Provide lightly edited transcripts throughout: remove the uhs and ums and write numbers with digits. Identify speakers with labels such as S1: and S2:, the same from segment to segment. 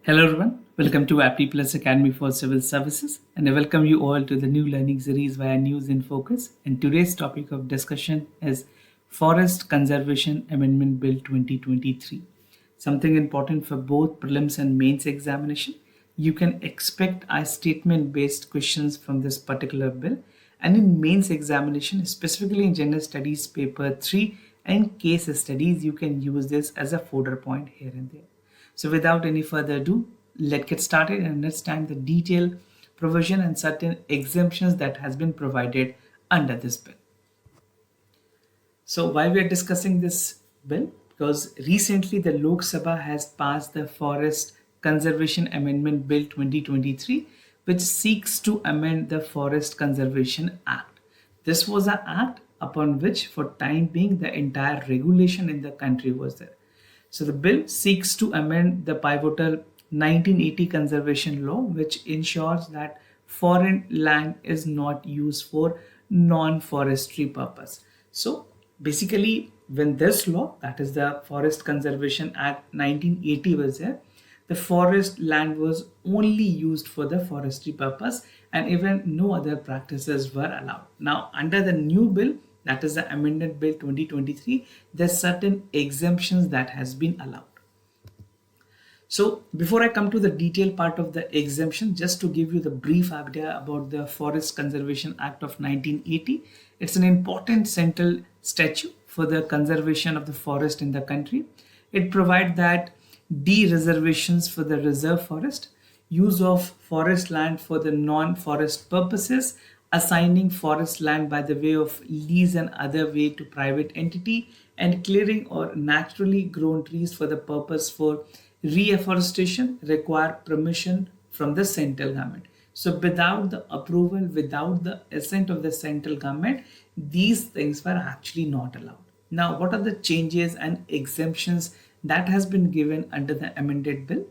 S1: Hello everyone, welcome to Appy Plus Academy for Civil Services, and I welcome you all to the new learning series via News in Focus. And today's topic of discussion is Forest Conservation Amendment Bill 2023. Something important for both prelims and mains examination. You can expect a statement based questions from this particular bill, and in mains examination, specifically in General Studies paper 3 and case studies, you can use this as a fodder point here and there. So without any further ado, let's get started and understand the detailed provision and certain exemptions that has been provided under this bill. So why we are discussing this bill? Because recently the Lok Sabha has passed the Forest Conservation Amendment Bill 2023, which seeks to amend the Forest Conservation Act. This was an act upon which for time being the entire regulation in the country was there. So the bill seeks to amend the pivotal 1980 conservation law, which ensures that foreign land is not used for non-forestry purpose. So basically, when this law, that is the Forest Conservation Act 1980 was there, the forest land was only used for the forestry purpose and even no other practices were allowed. Now under the new bill, that is the amended bill 2023, there's certain exemptions that has been allowed. So before I come to the detailed part of the exemption, just to give you the brief idea about the Forest Conservation Act of 1980, it's an important central statute for the conservation of the forest in the country. It provides that de-reservations for the reserve forest, use of forest land for the non-forest purposes, assigning forest land by the way of lease and other way to private entity, and clearing or naturally grown trees for the purpose for reforestation require permission from the central government. So without the approval, without the assent of the central government, these things were actually not allowed. Now, what are the changes and exemptions that has been given under the amended bill?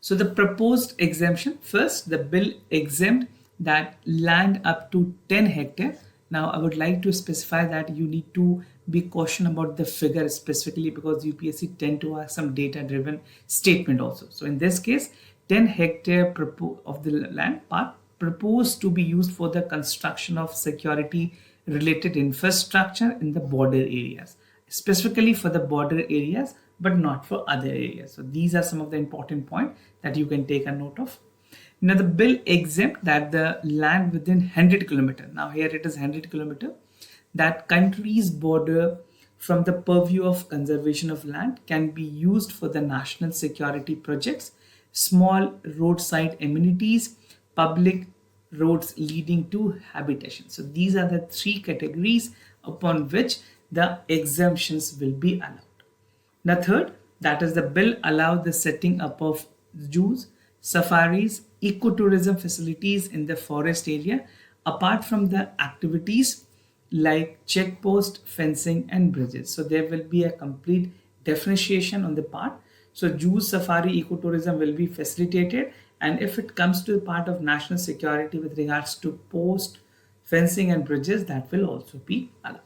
S1: So the proposed exemption, first the bill exempt that land up to 10 hectare. Now I would like to specify that you need to be cautious about the figure specifically because UPSC tend to ask some data driven statement also. So in this case, 10 hectare of the land part proposed to be used for the construction of security related infrastructure in the border areas, specifically for the border areas, but not for other areas. So these are some of the important points that you can take a note of. Now the bill exempt that the land within 100 kilometer, now here it is 100 kilometer, that country's border from the purview of conservation of land can be used for the national security projects, small roadside amenities, public roads leading to habitation. So these are the three categories upon which the exemptions will be allowed. Now third, that is the bill allows the setting up of zoos, safaris, ecotourism facilities in the forest area apart from the activities like checkpost, fencing and bridges. So there will be a complete differentiation on the part. So zoos, safari, ecotourism will be facilitated, and if it comes to the part of national security with regards to post, fencing and bridges, that will also be allowed.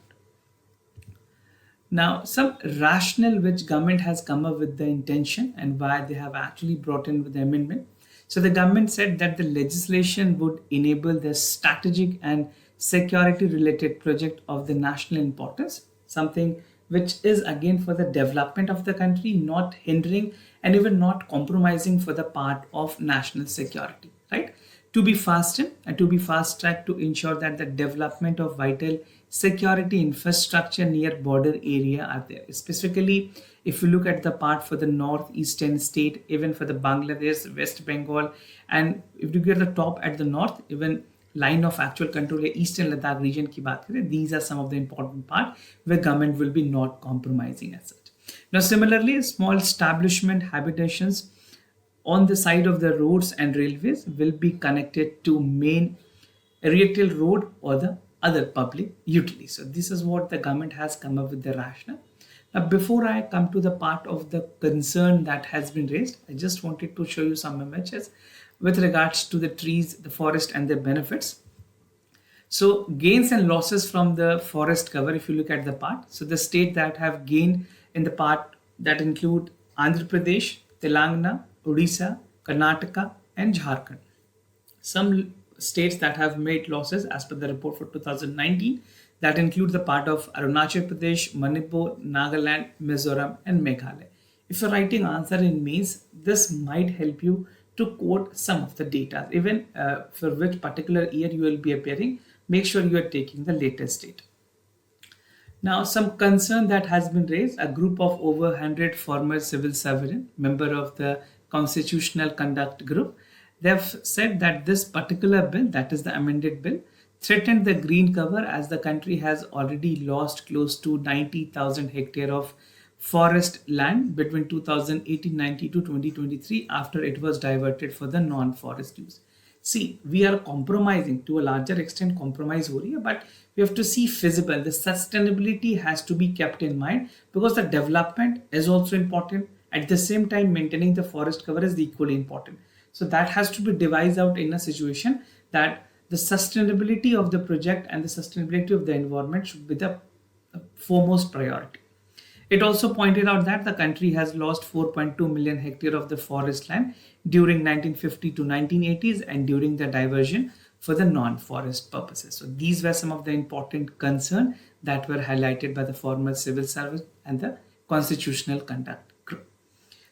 S1: Now, some rationale which government has come up with the intention and why they have actually brought in with the amendment. So the government said that the legislation would enable the strategic and security related project of the national importance, something which is again for the development of the country, not hindering and even not compromising for the part of national security, right? To be fastened and to be fast tracked to ensure that the development of vital security infrastructure near border area are there. Specifically, if you look at the part for the northeastern state, even for the Bangladesh, West Bengal, and if you get the top at the north, even line of actual control eastern Ladakh region ki baat kare, these are some of the important part where government will be not compromising as such. Now similarly, small establishment habitations on the side of the roads and railways will be connected to main retail road or the other public utility. So this is what the government has come up with the rationale. Now before I come to the part of the concern that has been raised, I just wanted to show you some images with regards to the trees, the forest and their benefits. So gains and losses from the forest cover, if you look at the part, so the state that have gained in the part that include Andhra Pradesh, Telangana, Odisha, Karnataka, and Jharkhand. Some states that have made losses as per the report for 2019 that include the part of Arunachal Pradesh, Manipur, Nagaland, Mizoram, and Meghalaya. If you're writing answer in mains, this might help you to quote some of the data, even for which particular year you will be appearing. Make sure you are taking the latest date. Now, some concern that has been raised, a group of over 100 former civil servants, member of the Constitutional Conduct Group, they have said that this particular bill, that is the amended bill, threatened the green cover as the country has already lost close to 90,000 hectare of forest land between 2018-90 to 2023 after it was diverted for the non-forest use. See, we are compromising to a larger extent, compromise हो रही है, but we have to see feasible. The sustainability has to be kept in mind because the development is also important. At the same time, maintaining the forest cover is equally important. So that has to be devised out in a situation that the sustainability of the project and the sustainability of the environment should be the foremost priority. It also pointed out that the country has lost 4.2 million hectare of the forest land during 1950 to 1980s and during the diversion for the non-forest purposes. So these were some of the important concerns that were highlighted by the former civil service and the constitutional conduct group.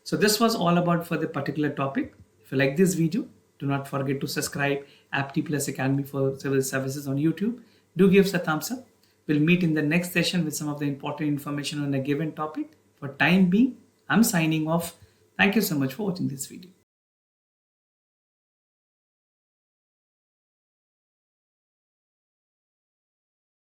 S1: So this was all about for the particular topic. If you like this video, do not forget to subscribe Apti Plus Academy for Civil Services on YouTube. Do give us a thumbs up. We'll meet in the next session with some of the important information on a given topic. For time being, I'm signing off. Thank you so much for watching this video.